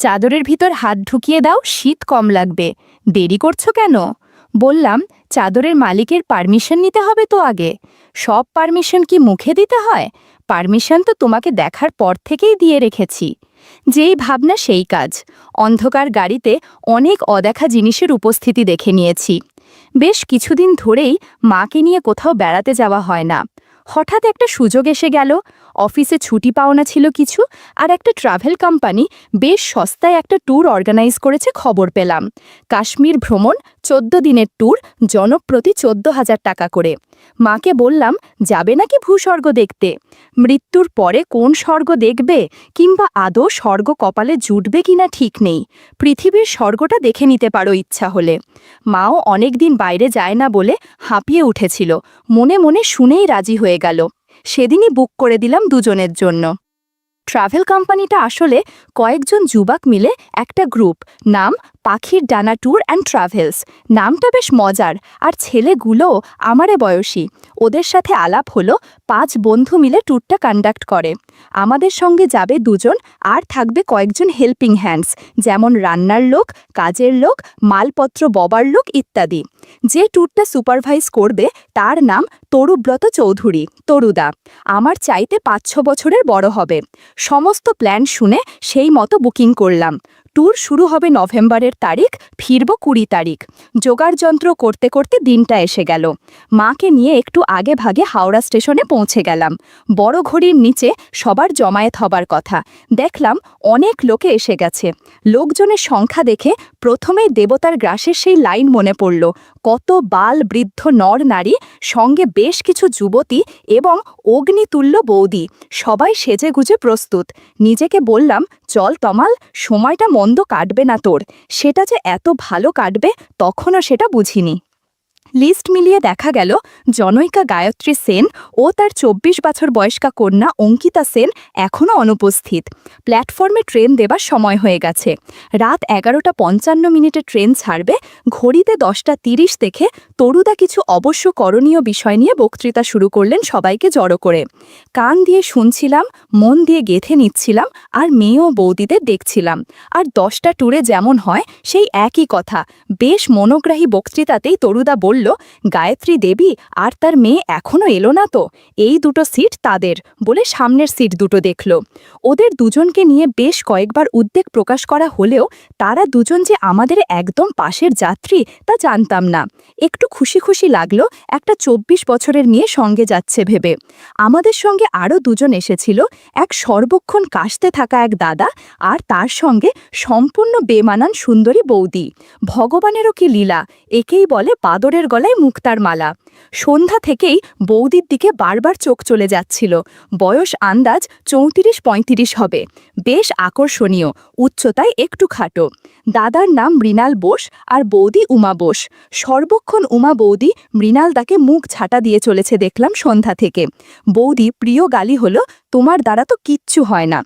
চাদরের ভিতর হাত ঢুকিয়ে দাও, শীত কম লাগবে। দেরি করছো কেন? বললাম, চাদরের মালিকের পারমিশন নিতে হবে তো আগে। সব পারমিশন কি মুখে দিতে হয়? পারমিশন তো তোমাকে দেখার পর থেকেই দিয়ে রেখেছি। যেই ভাবনা সেই কাজ। অন্ধকার গাড়িতে অনেক অদেখা জিনিসের উপস্থিতি দেখে নিয়েছি। বেশ কিছুদিন ধরেই মাকে নিয়ে কোথাও বেড়াতে যাওয়া হয় না। হঠাৎ একটা সুযোগ এসে গেল। অফিসে ছুটি পাওনা ছিল কিছু, আর একটা ট্রাভেল কোম্পানি বেশ সস্তায় একটা ট্যুর অর্গানাইজ করেছে খবর পেলাম। কাশ্মীর ভ্রমণ, 14 দিনের ট্যুর, জনপ্রতি 14,000 টাকা করে। মাকে বললাম, যাবে নাকি ভূস্বর্গ দেখতে? মৃত্যুর পরে কোন স্বর্গ দেখবে, কিংবা আদৌ স্বর্গ কপালে জুটবে কিনা ঠিক নেই। পৃথিবীর স্বর্গটা দেখে নিতে পারো ইচ্ছা হলে। মাও অনেকদিন বাইরে যায় না বলে হাঁপিয়ে উঠেছিল। মনে মনে শুনেই রাজি হয়ে গেল। সেদিনই বুক করে দিলাম দুজনের জন্য। ট্রাভেল কোম্পানিটা আসলে কয়েকজন যুবক মিলে একটা গ্রুপ, নাম পাখির ডানা ট্যুর অ্যান্ড ট্রাভেলস। নামটা বেশ মজার, আর ছেলেগুলোও আমারে বয়সী। ওদের সাথে আলাপ হলো, 5 বন্ধু মিলে ট্যুরটা কন্ডাক্ট করে। আমাদের সঙ্গে যাবে 2 জন, আর থাকবে কয়েকজন হেল্পিং হ্যান্ডস, যেমন রান্নার লোক, কাজের লোক, মালপত্র ববার লোক ইত্যাদি। যে ট্যুরটা সুপারভাইজ করবে তার নাম তরুব্রত চৌধুরী, তরুদা। আমার চাইতে 5-6 বছরের বড় হবে। সমস্ত প্ল্যান শুনে সেই মতো বুকিং করলাম। ট্যুর শুরু হবে নভেম্বরের তারিখ, ফিরব 20 তারিখ। জোগাড়যন্ত্র করতে করতে দিনটা এসে গেল। মাকে নিয়ে একটু আগে ভাগে হাওড়া স্টেশনে পৌঁছে গেলাম। বড় ঘড়ির নিচে সবার জমায়েত হবার কথা। দেখলাম অনেক লোকে এসে গেছে। লোকজনের সংখ্যা দেখে প্রথমেই দেবতার গ্রাসের সেই লাইন মনে পড়ল। কত বাল বৃদ্ধ নর নারী, সঙ্গে বেশ কিছু যুবতী এবং অগ্নিতুল্য বৌদি, সবাই সেজেগুজে প্রস্তুত। নিজেকে বললাম, চল তমাল, সময়টা মন্দ কাটবে না তোর। সেটা যে এত ভালো কাটবে তখনও সেটা বুঝিনি। লিস্ট মিলিয়ে দেখা গেল, জনৈকা গায়ত্রী সেন ও তার 24 বছর বয়স্কা কন্যা অঙ্কিতা সেন এখনও অনুপস্থিত। প্ল্যাটফর্মে ট্রেন দেবার সময় হয়ে গেছে। রাত 11:55 ট্রেন ছাড়বে। ঘড়িতে 10:30 দেখে তরুদা কিছু অবশ্য করণীয় বিষয় নিয়ে বক্তৃতা শুরু করলেন সবাইকে জড়ো করে। কান দিয়ে শুনছিলাম, মন দিয়ে গেঁথে নিচ্ছিলাম, আর মেয়ে ও বৌদিদের দেখছিলাম। আর 10টা ট্যুরে যেমন হয় সেই একই কথা। বেশ মনোগ্রাহী বক্তৃতাতেই তরুদা বলল, গায়ত্রী দেবী আর তার মেয়ে এখনও এলো না তো? এই 2টো সিট তাদের, বলে সামনের সিট 2টো দেখল। ওদের দুজনকে নিয়ে বেশ কয়েকবার উদ্বেগ প্রকাশ করা হলেও তারা দুজন যে আমাদের একদম পাশের যাত্রী তা জানতাম না। একটু খুশি খুশি লাগলো একটা 24 বছরের মেয়ে সঙ্গে যাচ্ছে ভেবে। আমাদের সঙ্গে আরও 2 জন এসেছিল, এক সর্বক্ষণ কাশতে থাকা এক দাদা, আর তার সঙ্গে সম্পূর্ণ বেমানান সুন্দরী বৌদি। ভগবানেরও কি লীলা, একেই বলে বাদরের গলায় মুক্তার মালা। সন্ধ্যা থেকেই বৌদির দিকে বারবার চোখ চলে যাচ্ছিল। বয়স আন্দাজ 34-35 হবে। বেশ আকর্ষণীয়, উচ্চতায় একটু খাটো। দাদার নাম মৃণাল বোস আর বৌদি উমা বোস। সর্বক্ষণ উমা বৌদি মৃণালদাকে মুখ ঝাঁটা দিয়ে চলেছে দেখলাম সন্ধ্যা থেকে। বৌদি প্রিয় গালি হলো, তোমার দ্বারা তো কিচ্ছু হয় না।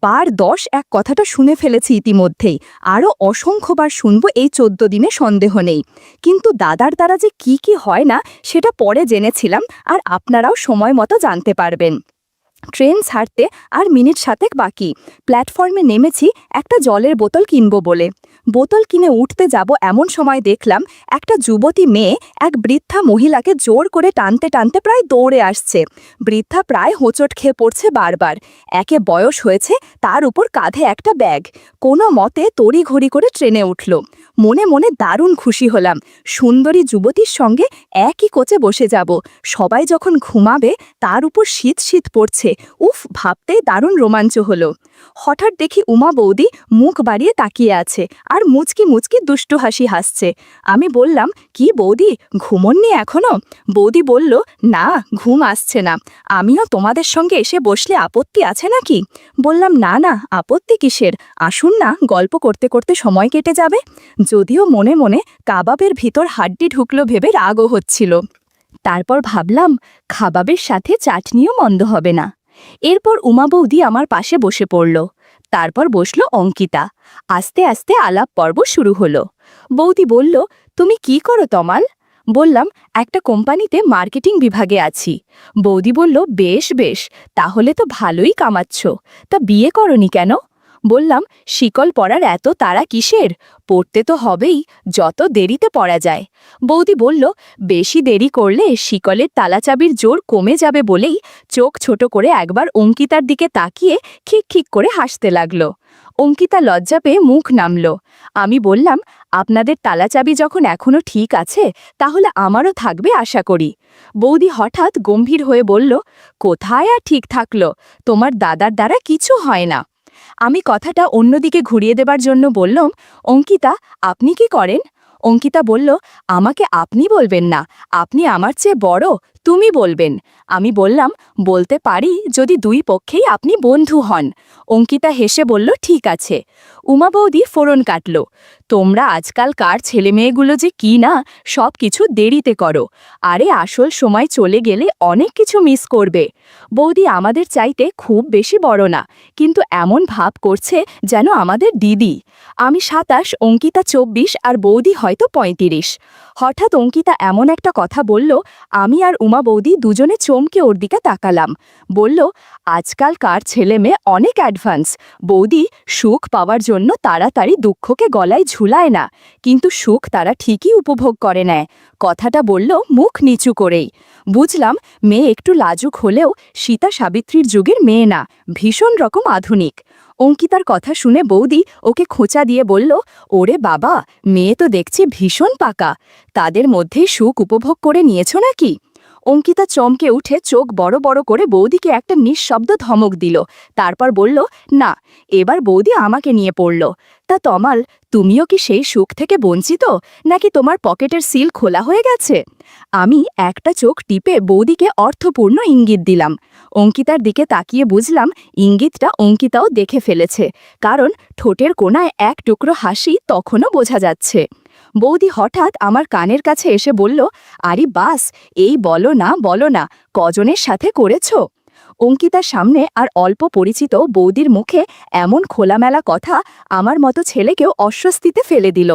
10 এক কথাটা শুনে ফেলেছি ইতিমধ্যেই, আরও অসংখ্যবার শুনব এই 14 দিনে সন্দেহ নেই। কিন্তু দাদার দ্বারা যে কি কি হয় না সেটা পরে জেনেছিলাম, আর আপনারাও সময় মতো জানতে পারবেন। ট্রেন ছাড়তে আর মিনিট 7 বাকি। প্ল্যাটফর্মে নেমেছি একটা জলের বোতল কিনব বলে। বোতল কিনে উঠতে যাব এমন সময় দেখলাম একটা যুবতী মেয়ে এক বৃদ্ধা মহিলাকে জোর করে টানতে টানতে প্রায় দৌড়ে আসছে। বৃদ্ধা প্রায় হোঁচট খেয়ে পড়ছে বারবার। একে বয়স হয়েছে, তার উপর কাঁধে একটা ব্যাগ। কোনো মতে তড়িঘড়ি করে ট্রেনে উঠল। মনে মনে দারুণ খুশি হলাম। সুন্দরী যুবতীর সঙ্গে একই কোচে বসে যাব। সবাই যখন ঘুমাবে তার উপর শীত শীত পড়ছে। উফ, ভাবতেই দারুণ রোমাঞ্চ হলো। হঠাৎ দেখি উমা বৌদি মুখ বাড়িয়ে তাকিয়ে আছে, আর মুচকি মুচকি দুষ্টু হাসি হাসছে। আমি বললাম, কি বৌদি, ঘুমোননি এখনো? বৌদি বলল, না, ঘুম আসছে না। আমিও তোমাদের সঙ্গে এসে বসলে আপত্তি আছে নাকি? বললাম, না না, আপত্তি কিসের, আসুন না, গল্প করতে করতে সময় কেটে যাবে। যদিও মনে মনে কাবাবের ভিতর হাড্ডি ঢুকলো ভেবে রাগও হচ্ছিল। তারপর ভাবলাম, কাবাবের সাথে চাটনিও মন্দ হবে না। এরপর উমা বৌদি আমার পাশে বসে পড়ল। তারপর বসল অঙ্কিতা। আস্তে আস্তে আলাপ পর্ব শুরু হলো। বৌদি বলল, তুমি কি করো তমাল? বললাম, একটা কোম্পানিতে মার্কেটিং বিভাগে আছি। বৌদি বলল, বেশ বেশ, তাহলে তো ভালোই কামাচ্ছ। তা বিয়ে করনি কেন? বললাম, শিকল পরার এত তাড়া কিসের? পড়তে তো হবেই, যত দেরিতে পড়া যায়। বৌদি বলল, বেশি দেরি করলে শিকলের তালাচাবির জোর কমে যাবে বলেই চোখ ছোট করে একবার অঙ্কিতার দিকে তাকিয়ে খিক খিক করে হাসতে লাগল। অঙ্কিতা লজ্জা পেয়ে মুখ নামল। আমি বললাম, আপনাদের তালাচাবি যখন এখনো ঠিক আছে তাহলে আমারও থাকবে আশা করি। বৌদি হঠাৎ গম্ভীর হয়ে বলল, কোথায় আর ঠিক থাকলো, তোমার দাদার দ্বারা কিছু হয় না। আমি কথাটা অন্যদিকে ঘুরিয়ে দেবার জন্য বললাম, অঙ্কিতা, আপনি কি করেন? অঙ্কিতা বলল, আমাকে আপনি বলবেন না, আপনি আমার চেয়ে বড়, তুমি বলবেন। আমি বললাম, বলতে পারি যদি দুই পক্ষেই আপনি বন্ধু হন। অঙ্কিতা হেসে বলল, ঠিক আছে। উমা বৌদি ফোড়ন কাটল, তোমরা আজকালকার ছেলেমেয়েগুলো যে কি না, সব কিছু দেরিতে করো, আরে আসল সময় চলে গেলে অনেক কিছু মিস করবে। বৌদি আমাদের চাইতে খুব বেশি বড় না, কিন্তু এমন ভাব করছে যেন আমাদের দিদি। আমি ২৭, অঙ্কিতা ২৪ আর বৌদি হয়তো ৩৫। হঠাৎ অঙ্কিতা এমন একটা কথা বলল, আমি আর উমা বৌদি দুজনে চমকে ওর দিকে তাকালাম। বলল, আজকালকার ছেলে মেয়ে অনেক অ্যাডভান্স। বৌদি, সুখ পাওয়ার জন্য তাড়াতাড়ি দুঃখকে গলায় ঝুলায় না, কিন্তু সুখ তারা ঠিকই উপভোগ করে নেয়। কথাটা বলল মুখ নিচু করেই। বুঝলাম মেয়ে একটু লাজুক হলেও সীতা সাবিত্রীর যুগের মেয়ে না, ভীষণ রকম আধুনিক। অঙ্কিতার কথা শুনে বৌদি ওকে খোঁচা দিয়ে বলল, ওরে বাবা, মেয়ে তো দেখছি ভীষণ পাকা, তাদের মধ্যে সুখ উপভোগ করে নিয়েছ নাকি? অঙ্কিতা চমকে উঠে চোখ বড় বড় করে বৌদিকে একটা নিঃশব্দ ধমক দিল, তারপর বলল, না, এবার বৌদি আমাকে নিয়ে পড়ল। তা তমাল, তুমিও কি সেই সুখ থেকে বঞ্চিত, নাকি তোমার পকেটের সিল খোলা হয়ে গেছে? আমি একটা চোখ টিপে বৌদিকে অর্থপূর্ণ ইঙ্গিত দিলাম। অঙ্কিতার দিকে তাকিয়ে বুঝলাম ইঙ্গিতটা অঙ্কিতাও দেখে ফেলেছে, কারণ ঠোঁটের কোণায় এক টুকরো হাসি তখনও বোঝা যাচ্ছে। বৌদি হঠাৎ আমার কানের কাছে এসে বলল, আরে বাস, এই বলো না, কজনের সাথে করেছ? অঙ্কিতার সামনে আর অল্প পরিচিত বৌদির মুখে এমন খোলামেলা কথা আমার মতো ছেলেকেও অস্বস্তিতে ফেলে দিল।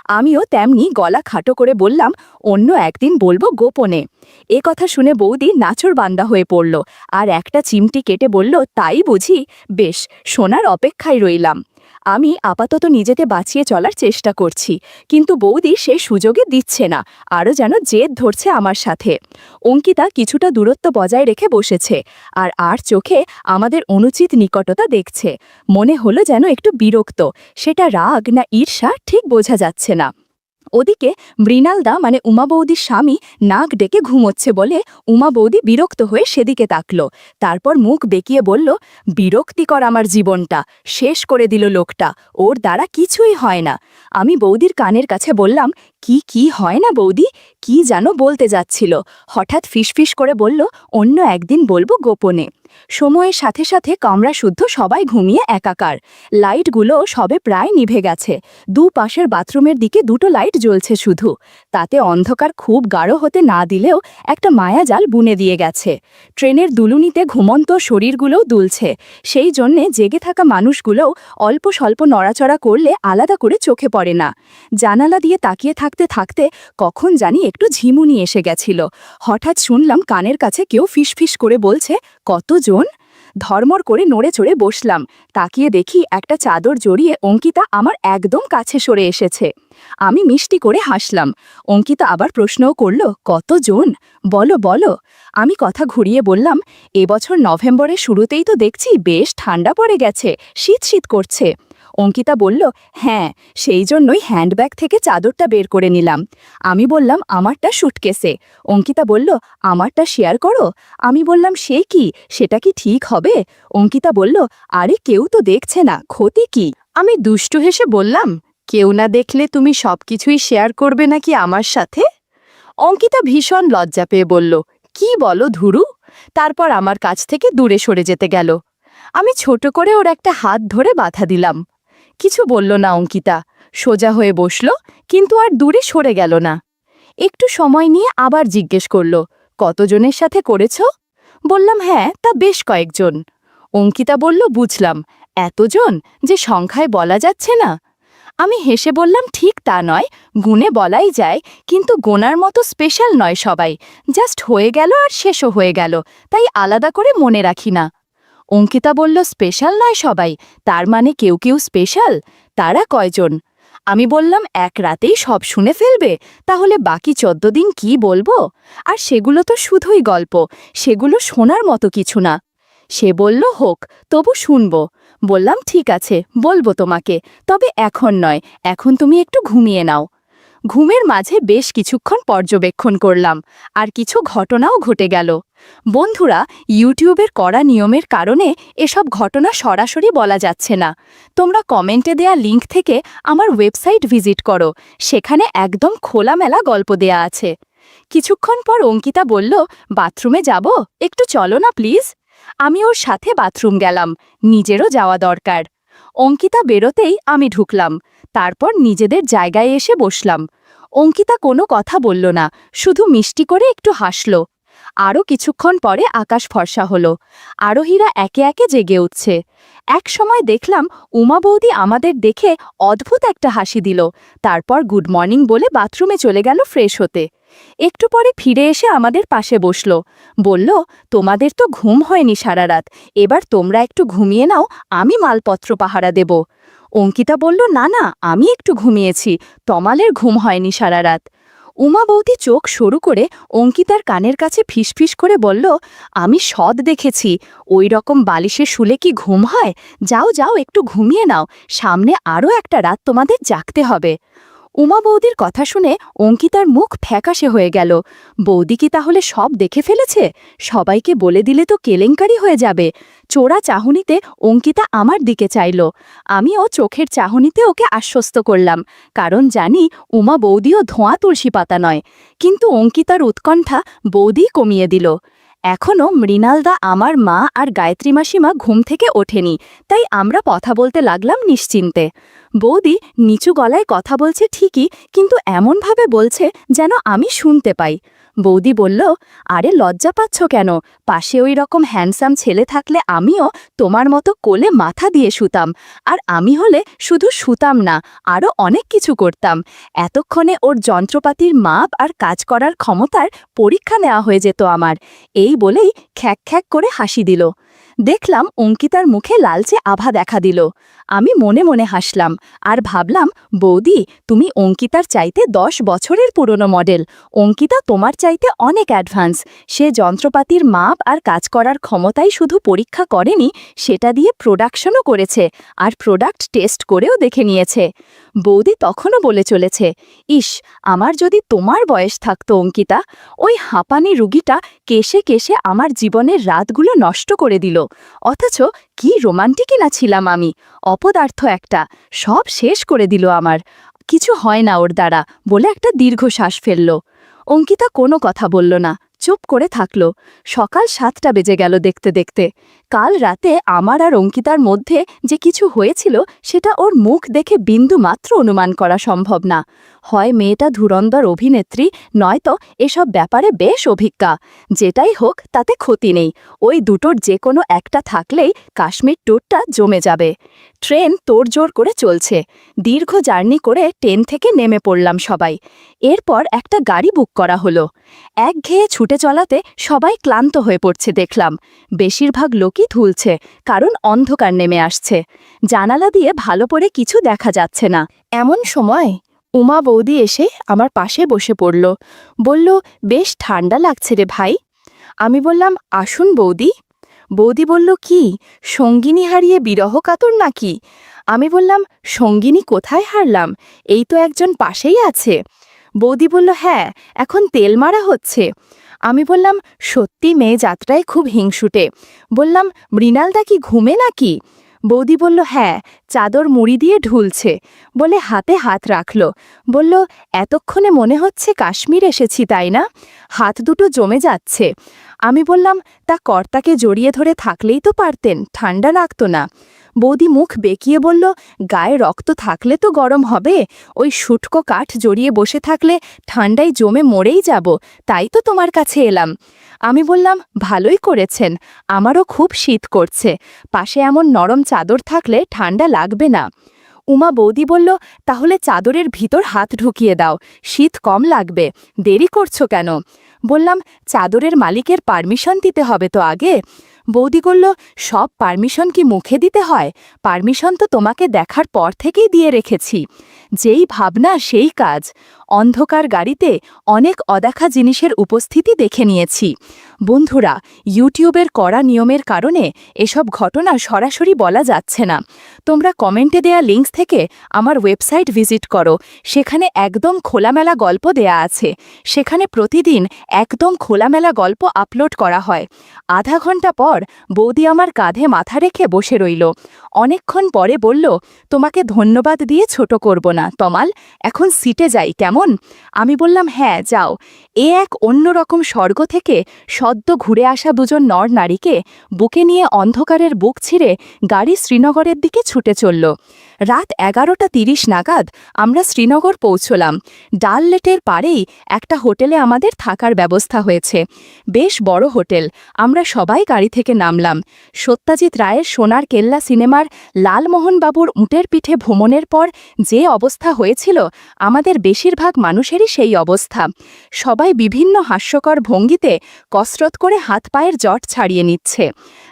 আমিও তেমনি গলা খাটো করে বললাম, অন্য একদিন বলবো গোপনে। এ কথা শুনে বৌদি নাচরবান্দা হয়ে পড়ল আর একটা চিমটি কেটে বলল, তাই বুঝি, বেশ, শোনার অপেক্ষায় রইলাম। আমি আপাতত নিজেকে বাঁচিয়ে চলার চেষ্টা করছি, কিন্তু বৌদি সে সুযোগে দিচ্ছে না, আরও যেন জেদ ধরছে আমার সাথে। অঙ্কিতা কিছুটা দূরত্ব বজায় রেখে বসেছে আর চোখে আমাদের অনুচিত নিকটতা দেখছে। মনে হলো যেন একটু বিরক্ত, সেটা রাগ না ঈর্ষা ঠিক বোঝা যাচ্ছে না। ওদিকে মৃণালদা মানে উমা বৌদির স্বামী নাক ডেকে ঘুমোচ্ছে বলে উমা বৌদি বিরক্ত হয়ে সেদিকে তাকল, তারপর মুখ বেঁকিয়ে বলল, বিরক্তিকর আমার জীবনটা, শেষ করে দিল লোকটা, ওর দ্বারা কিছুই হয় না। আমি বৌদির কানের কাছে বললাম, কি হয় না বৌদি, কি যেন বলতে যাচ্ছিল, হঠাৎ ফিসফিস করে বলল, অন্য একদিন বলবো গোপনে। সময়ের সাথে সাথে কামরা শুদ্ধ সবাই ঘুমিয়ে একাকার, লাইটগুলো সবে প্রায় নিভে গেছে। দুপাশের বাথরুমের দিকে দুটো লাইট জ্বলছে শুধু, তাতে অন্ধকার খুব গাঢ় হতে না দিলেও একটা মায়াজাল বুনে দিয়ে গেছে। ট্রেনের দুলুনিতে ঘুমন্ত শরীরগুলোও দুলছে, সেই জন্যে জেগে থাকা মানুষগুলোও অল্প স্বল্প নড়াচড়া করলে আলাদা করে চোখে পড়ে না। জানালা দিয়ে তাকিয়ে থাকতে থাকতে কখন জানি একটু ঝিমুনি এসে গেছিল। হঠাৎ শুনলাম কানের কাছে কেউ ফিসফিস করে বলছে, কতজন? ধর্মর করে নড়ে চড়ে বসলাম, তাকিয়ে দেখি একটা চাদর জড়িয়ে অঙ্কিতা আমার একদম কাছে সরে এসেছে। আমি মিষ্টি করে হাসলাম। অঙ্কিতা আবার প্রশ্নও করল, কতজন? বলো বলো। আমি কথা ঘুরিয়ে বললাম, এবছর নভেম্বরের শুরুতেই তো দেখছি বেশ ঠান্ডা পড়ে গেছে, শীত শীত করছে। অঙ্কিতা বলল, হ্যাঁ, সেই জন্যই হ্যান্ডব্যাগ থেকে চাদরটা বের করে নিলাম। আমি বললাম, আমারটা সুটকেসে। অঙ্কিতা বলল, আমারটা শেয়ার করো। আমি বললাম, সে কি, সেটা কি ঠিক হবে? অঙ্কিতা বলল, আরে কেউ তো দেখছে না, ক্ষতি কি? আমি দুষ্টু হেসে বললাম, কেউ না দেখলে তুমি সবকিছুই শেয়ার করবে নাকি আমার সাথে? অঙ্কিতা ভীষণ লজ্জা পেয়ে বলল, কি বলো ধুরু? তারপর আমার কাছ থেকে দূরে সরে যেতে গেল। আমি ছোট করে ওর একটা হাত ধরে বাধা দিলাম। কিছু বলল না অঙ্কিতা, সোজা হয়ে বসল, কিন্তু আর দূরে সরে গেল না। একটু সময় নিয়ে আবার জিজ্ঞেস করল, কতজনের সাথে করেছ? বললাম, হ্যাঁ, তা বেশ কয়েকজন। অঙ্কিতা বলল, বুঝলাম, এতজন যে সংখ্যায় বলা যাচ্ছে না। আমি হেসে বললাম, ঠিক তা নয়, গুণে বলাই যায়, কিন্তু গোনার মতো স্পেশাল নয় সবাই, জাস্ট হয়ে গেল আর শেষও হয়ে গেল, তাই আলাদা করে মনে রাখি না। অঙ্কিতা বলল, স্পেশাল নয় সবাই, তার মানে কেউ কেউ স্পেশাল? তারা কয়জন? আমি বললাম, এক রাতেই সব শুনে ফেলবে, তাহলে বাকি 14 দিন কি বলবো? আর সেগুলো তো শুধুই গল্প, সেগুলো শোনার মতো কিছু না। সে বলল, হোক, তবু শুনবো। বললাম, ঠিক আছে, বলবো তোমাকে, তবে এখন নয়, এখন তুমি একটু ঘুমিয়ে নাও। ঘুমের মাঝে বেশ কিছুক্ষণ পর্যবেক্ষণ করলাম, আর কিছু ঘটনাও ঘটে গেল। বন্ধুরা, ইউটিউবের কড়া নিয়মের কারণে এসব ঘটনা সরাসরি বলা যাচ্ছে না। তোমরা কমেন্টে দেয়া লিংক থেকে আমার ওয়েবসাইট ভিজিট করো, সেখানে একদম খোলামেলা গল্প দেয়া আছে। কিছুক্ষণ পর অঙ্কিতা বলল, বাথরুমে যাব, একটু চলো না প্লিজ। আমি ওর সাথে বাথরুম গেলাম, নিজেরও যাওয়া দরকার। অঙ্কিতা বেরোতেই আমি ঢুকলাম, তারপর নিজেদের জায়গায় এসে বসলাম। অঙ্কিতা কোনো কথা বলল না, শুধু মিষ্টি করে একটু হাসল। আরও কিছুক্ষণ পরে আকাশ ফর্সা হলো, আরোহীরা একে একে জেগে উঠছে। এক সময় দেখলাম উমা বৌদি আমাদের দেখে অদ্ভুত একটা হাসি দিল, তারপর গুড মর্নিং বলে বাথরুমে চলে গেল ফ্রেশ হতে। একটু পরে ফিরে এসে আমাদের পাশে বসল, বলল, তোমাদের তো ঘুম হয়নি সারা রাত, এবার তোমরা একটু ঘুমিয়ে নাও, আমি মালপত্র পাহারা দেব। অঙ্কিতা বলল, না না, আমি একটু ঘুমিয়েছি, তমালের ঘুম হয়নি সারা রাত। উমা বৌদি চোখ সরু করে অঙ্কিতার কানের কাছে ফিসফিস করে বলল, আমি সদ দেখেছি, ওই রকম বালিশে শুলে কি ঘুম হয়? যাও যাও, একটু ঘুমিয়ে নাও, সামনে আরও একটা রাত তোমাদের জাগতে হবে। উমা বৌদির কথা শুনে অঙ্কিতার মুখ ফ্যাকাশে হয়ে গেল। বৌদি কি তাহলে সব দেখে ফেলেছে? সবাইকে বলে দিলে তো কেলেঙ্কারি হয়ে যাবে। চোরা চাহনিতে অঙ্কিতা আমার দিকে চাইল। আমিও চোখের চাহনিতে ওকে আশ্বস্ত করলাম, কারণ জানি উমা বৌদিও ধোঁয়া তুলসী পাতা নয়। কিন্তু অঙ্কিতার উৎকণ্ঠা বৌদি কমিয়ে দিল। এখনও মৃণালদা, আমার মা আর গায়ত্রী মাসিমা ঘুম থেকে ওঠেনি, তাই আমরা কথা বলতে লাগলাম নিশ্চিন্তে। বৌদি নিচু গলায় কথা বলছে ঠিকই, কিন্তু এমনভাবে বলছে যেন আমি শুনতে পাই। বৌদি বলল, আরে লজ্জা পাচ্ছ কেন? পাশে ওই রকম হ্যান্ডসাম ছেলে থাকলে আমিও তোমার মতো কোলে মাথা দিয়ে শুতাম। আর আমি হলে শুধু শুতাম না, আরও অনেক কিছু করতাম। এতক্ষণে ওর যন্ত্রপাতির মাপ আর কাজ করার ক্ষমতার পরীক্ষা নেওয়া হয়ে যেত আমার। এই বলেই খ্যাক খ্যাক করে হাসি দিল। দেখলাম অঙ্কিতার মুখে লালচে আভা দেখা দিল। আমি মনে মনে হাসলাম আর ভাবলাম, বৌদি, তুমি অঙ্কিতার চাইতে 10 বছরের পুরনো মডেল। অঙ্কিতা তোমার চাইতে অনেক অ্যাডভান্স। সে যন্ত্রপাতির মাপ আর কাজ করার ক্ষমতাই শুধু পরীক্ষা করেনি, সেটা দিয়ে প্রোডাকশনও করেছে, আর প্রোডাক্ট টেস্ট করেও দেখে নিয়েছে। বৌদি তখনও বলে চলেছে, ইস, আমার যদি তোমার বয়স থাকতো অঙ্কিতা। ওই হাঁপানি রুগীটা কেশে কেশে আমার জীবনের রাতগুলো নষ্ট করে দিল। অথচ কি রোমান্টিকই না ছিলাম আমি। অপদার্থ একটা, সব শেষ করে দিল আমার। কিছু হয় না ওর দ্বারা বলে একটা দীর্ঘশ্বাস ফেলল। অঙ্কিতা কোনো কথা বলল না, চুপ করে থাকল। সকাল 7টা বেজে গেল দেখতে দেখতে। কাল রাতে আমার আর অঙ্কিতার মধ্যে যে কিছু হয়েছিল সেটা ওর মুখ দেখে বিন্দু মাত্র অনুমান করা সম্ভব না। হয় মেয়েটা ধুরন্ধর অভিনেত্রী, নয়তো এসব ব্যাপারে বেশ অভিজ্ঞা। যেটাই হোক তাতে ক্ষতি নেই, ওই দুটোর যে কোনো একটা থাকলেই কাশ্মীর ট্যুরটা জমে যাবে। ট্রেন তোড়জোড় করে চলছে। দীর্ঘ জার্নি করে ট্রেন থেকে নেমে পড়লাম সবাই। এরপর একটা গাড়ি বুক করা হলো। একঘেয়ে ছুটে চলাতে সবাই ক্লান্ত হয়ে পড়ছে দেখলাম। বেশিরভাগ লোকই ধুলছে, কারণ অন্ধকার নেমে আসছে। জানালা দিয়ে ভালো করে কিছু দেখা যাচ্ছে না। এমন সময় উমা বৌদি এসে আমার পাশে বসে পড়ল। বলল, বেশ ঠান্ডা লাগছে রে ভাই। আমি বললাম, আসুন বৌদি। বৌদি বলল, কি সঙ্গিনী হারিয়ে বিরহ কাতর নাকি? আমি বললাম, সঙ্গিনী কোথায় হারলাম, এই তো একজন পাশেই আছে। বৌদি বলল, হ্যাঁ, এখন তেল মারা হচ্ছে। আমি বললাম, সত্যি মেয়ে যাত্রায় খুব হিংসুটে। বললাম, মৃণালদা কি ঘুমে নাকি? বৌদি বলল, হ্যাঁ, চাদর মুড়ি দিয়ে ঢুলছে। বলে হাতে হাত রাখল। বলল, এতক্ষণে মনে হচ্ছে কাশ্মীর এসেছি তাই না? হাত দুটো জমে যাচ্ছে। আমি বললাম, তা কর্তাকে জড়িয়ে ধরে থাকলেই তো পারতেন, ঠান্ডা লাগতো না। বৌদি মুখ বেঁকিয়ে বলল, গায়ে রক্ত থাকলে তো গরম হবে, ওই শুটকো কাঠ জড়িয়ে বসে থাকলে ঠান্ডায় জমে মরেই যাব, তাই তো তোমার কাছে এলাম। আমি বললাম, ভালোই করেছেন, আমারও খুব শীত করছে, পাশে এমন নরম চাদর থাকলে ঠান্ডা লাগবে না। উমা বৌদি বলল, তাহলে চাদরের ভিতর হাত ঢুকিয়ে দাও, শীত কম লাগবে, দেরি করছো কেন? বললাম, চাদরের মালিকের পারমিশন দিতে হবে তো আগে। বৌদি বলল, সব পারমিশন কি মুখে দিতে হয়? পারমিশন তো তোমাকে দেখার পর থেকেই দিয়ে রেখেছি। যেই ভাবনা সেই কাজ। অন্ধকার গাড়িতে অনেক অদেখা জিনিসের উপস্থিতি দেখে নিয়েছি। বন্ধুরা, ইউটিউবের কড়া নিয়মের কারণে এসব ঘটনা সরাসরি বলা যাচ্ছে না। তোমরা কমেন্টে দেয়া লিঙ্কস থেকে আমার ওয়েবসাইট ভিজিট করো, সেখানে একদম খোলামেলা গল্প দেয়া আছে। সেখানে প্রতিদিন একদম খোলামেলা গল্প আপলোড করা হয়। আধা ঘন্টা পর বৌদি আমার কাঁধে মাথা রেখে বসে রইল। অনেকক্ষণ পরে বলল, তোমাকে ধন্যবাদ দিয়ে ছোট করব না তমাল, এখন সিটে যাই কেমন? আমি বললাম, হ্যাঁ যাও। এক অন্যরকম স্বর্গ থেকে সদ্য ঘুরে আসা দুজন নর নারীকে বুকে নিয়ে অন্ধকারের বুক ছিঁড়ে গাড়ি শ্রীনগরের দিকে ছুটে চলল। রাত 11:30 নাগাদ আমরা শ্রীনগর পৌঁছলাম। ডাল লেকের পাড়েই একটা হোটেলে আমাদের থাকার ব্যবস্থা হয়েছে। বেশ বড় হোটেল। আমরা সবাই গাড়ি থেকে নামলাম। সত্যজিৎ রায়ের সোনার কেল্লা সিনেমার লালমোহনবাবুর উটের পিঠে ভ্রমণের পর যে অবস্থা হয়েছিল, আমাদের বেশিরভাগ মানুষেরই সেই অবস্থা। সবাই বিভিন্ন হাস্যকর ভঙ্গিতে কসরত করে হাত পায়ের জট ছাড়িয়ে নিচ্ছে।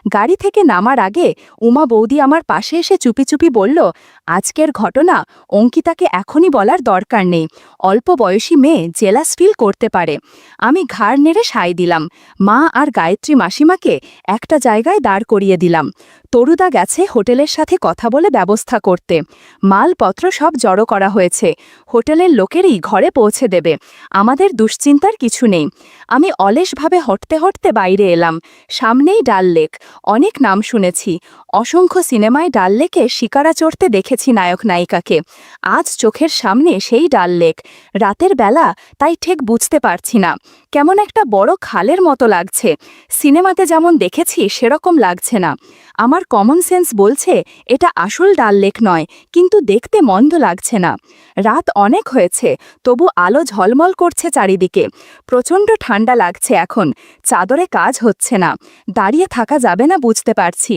গাড়ি থেকে নামার আগে উমা বৌদি আমার পাশে এসে চুপি চুপি বলল, আজকের ঘটনা অঙ্কিতাকে এখনই বলার দরকার নেই। অল্প বয়সী মেয়ে জেলাস ফিল করতে পারে। আমি ঘাড় নেড়ে সায় দিলাম। মা আর গায়ত্রী মাসিমাকে একটা জায়গায় দাঁড় করিয়ে দিলাম। তরুদা গেছে হোটেলের সাথে কথা বলে ব্যবস্থা করতে। মালপত্র সব জড়ো করা হয়েছে। হোটেলের লোকেরই ঘরে পৌঁছে দেবে। আমাদের দুশ্চিন্তার কিছু নেই। আমি অলসভাবে হটতে হটতে বাইরে এলাম। সামনেই ডাল লেক। অনেক নাম শুনেছি। অসংখ্য সিনেমায় ডাল লেকে শিকারা চড়তে দেখেছি নায়ক নায়িকাকে। আজ চোখের সামনে সেই ডাল লেক। রাতের বেলা তাই ঠিক বুঝতে পারছি না। কেমন একটা বড় খালের মতো লাগছে। সিনেমাতে যেমন দেখেছি সেরকম লাগছে না। আমার কমন সেন্স বলছে এটা আসল ডাল লেক নয়, কিন্তু দেখতে মন্দ লাগছে না। রাত অনেক হয়েছে, তবু আলো ঝলমল করছে চারিদিকে। প্রচণ্ড ঠান্ডা লাগছে এখন। চাদরে কাজ হচ্ছে না। দাঁড়িয়ে থাকা যাবে না বুঝতে পারছি।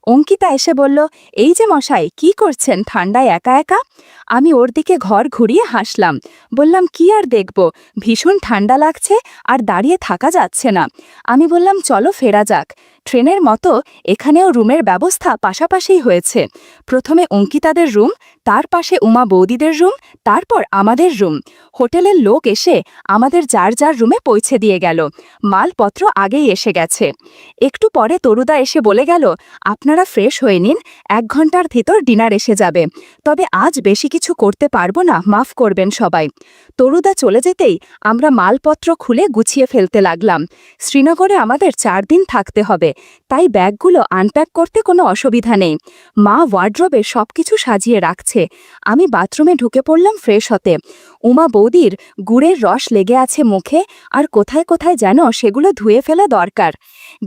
অঙ্কিতা এসে বলল, এই যে মশাই, কি করছেন ঠান্ডায় একা একা? আমি ওর দিকে ঘর ঘুরিয়ে হাসলাম। বললাম, কি আর দেখব, ভীষণ ঠান্ডা লাগছে আর দাঁড়িয়ে থাকা যাচ্ছে না। আমি বললাম, চলো ফেরা যাক। ট্রেনের মতো এখানেও রুমের ব্যবস্থা পাশাপাশিই হয়েছে। প্রথমে অঙ্কিতাদের রুম, তার পাশে উমা বৌদিদের রুম, তারপর আমাদের রুম। হোটেলের লোক এসে আমাদের যার যার রুমে পৌঁছে দিয়ে গেল। মালপত্র আগেই এসে গেছে। একটু পরে তরুদা এসে বলে গেল, আপনারা ফ্রেশ হয়ে নিন, 1 ঘন্টার ভিতর ডিনার এসে যাবে। তবে আজ বেশি কিছু করতে পারবো না, মাফ করবেন সবাই। তরুদা চলে যেতেই আমরা মালপত্র খুলে গুছিয়ে ফেলতে লাগলাম। শ্রীনগরে আমাদের 4 দিন থাকতে হবে, তাই ব্যাগগুলো আনপ্যাক করতে কোনো অসুবিধা নেই। মা ওয়ার্ড্রোবে সবকিছু সাজিয়ে রাখছে। আমি বাথরুমে ঢুকে পড়লাম ফ্রেশ হতে। উমা বৌদির গুড়ের রস লেগে আছে মুখে, আর কোথায় কোথায় যেন সেগুলো ধুয়ে ফেলা দরকার।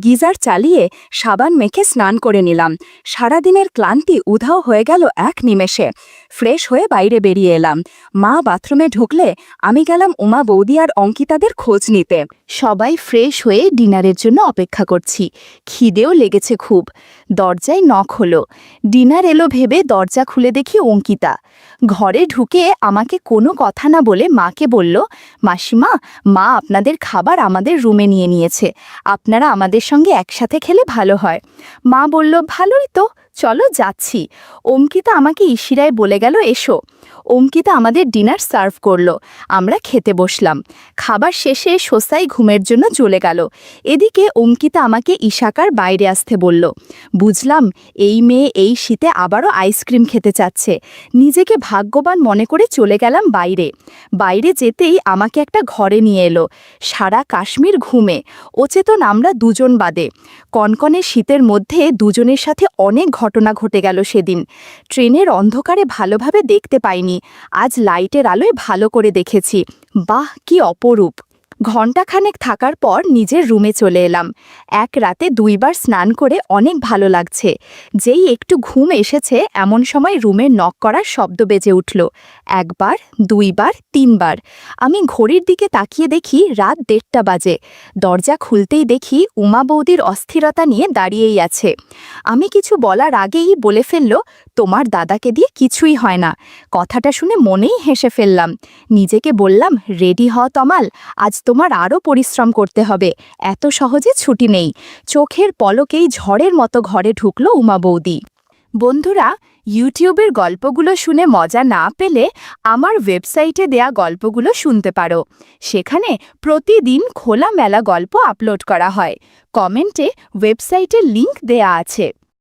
গিজার চালিয়ে সাবান মেখে স্নান করে নিলাম। সারাদিনের ক্লান্তি উধাও হয়ে গেল এক নিমেষে। ফ্রেশ হয়ে বাইরে বেরিয়ে এলাম। মা বাথরুমে ঢুকলে আমি গেলাম উমা বৌদি আর অঙ্কিতাদের খোঁজ নিতে। সবাই ফ্রেশ হয়ে ডিনারের জন্য অপেক্ষা করছি। খিদেও লেগেছে খুব। দরজায় নক হলো। ডিনার এলো ভেবে দরজা খুলে দেখি অঙ্কিতা। ঘরে ঢুকে আমাকে কোনো কথা না বলে মাকে বলল, মাসিমা, মা আপনাদের খাবার আমাদের রুমে নিয়ে নিয়েছে। আপনারা আমাদের সঙ্গে একসাথে খেলে ভালো হয়। মা বলল, ভালোই তো, চলো যাচ্ছি। অঙ্কিতা আমাকে ইশিরায় বলে গেল, এসো। অঙ্কিতা আমাদের ডিনার সার্ভ করলো। আমরা খেতে বসলাম। খাবার শেষে সোসাই ঘুমের জন্য চলে গেল। এদিকে অঙ্কিতা আমাকে ইশাকার বাইরে আসতে বলল। বুঝলাম এই মেয়ে এই শীতে আবারও আইসক্রিম খেতে চাচ্ছে। নিজেকে ভাগ্যবান মনে করে চলে গেলাম বাইরে। বাইরে যেতেই আমাকে একটা ঘরে নিয়ে এলো। সারা কাশ্মীর ঘুমে, অচেতন আমরা দুজন বাদে। কনকনে শীতের মধ্যে দুজনের সাথে অনেক ঘটনা ঘটে গেল সেদিন। ট্রেনের অন্ধকারে ভালোভাবে দেখতে পাইনি, আজ লাইটের আলোয় ভালো করে দেখেছি। বাহ, কি অপরূপ! ঘণ্টাখানেক থাকার পর নিজের রুমে চলে এলাম। এক রাতে 2 বার স্নান করে অনেক ভালো লাগছে। যেই একটু ঘুম এসেছে এমন সময় রুমের নক করার শব্দ বেজে উঠল। 1 বার, 2 বার, 3 বার। আমি ঘড়ির দিকে তাকিয়ে দেখি রাত 1:30 বাজে। দরজা খুলতেই দেখি উমা বৌদির অস্থিরতা নিয়ে দাঁড়িয়েই আছে। আমি কিছু বলার আগেই বলে ফেলল, তোমার দাদাকে দিয়ে কিছুই হয় না। কথাটা শুনে মনেই হেসে ফেললাম। নিজেকে বললাম, রেডি হ তমাল, আজ তোমার আরও পরিশ্রম করতে হবে, এত সহজে ছুটি নেই। চোখের পলকেই ঝড়ের মতো ঘরে ঢুকল উমা বৌদি। বন্ধুরা, ইউটিউবের গল্পগুলো শুনে মজা না পেলে আমার ওয়েবসাইটে দেয়া গল্পগুলো শুনতে পারো। সেখানে প্রতিদিন খোলামেলা গল্প আপলোড করা হয়। কমেন্টে ওয়েবসাইটের লিংক দেয়া আছে।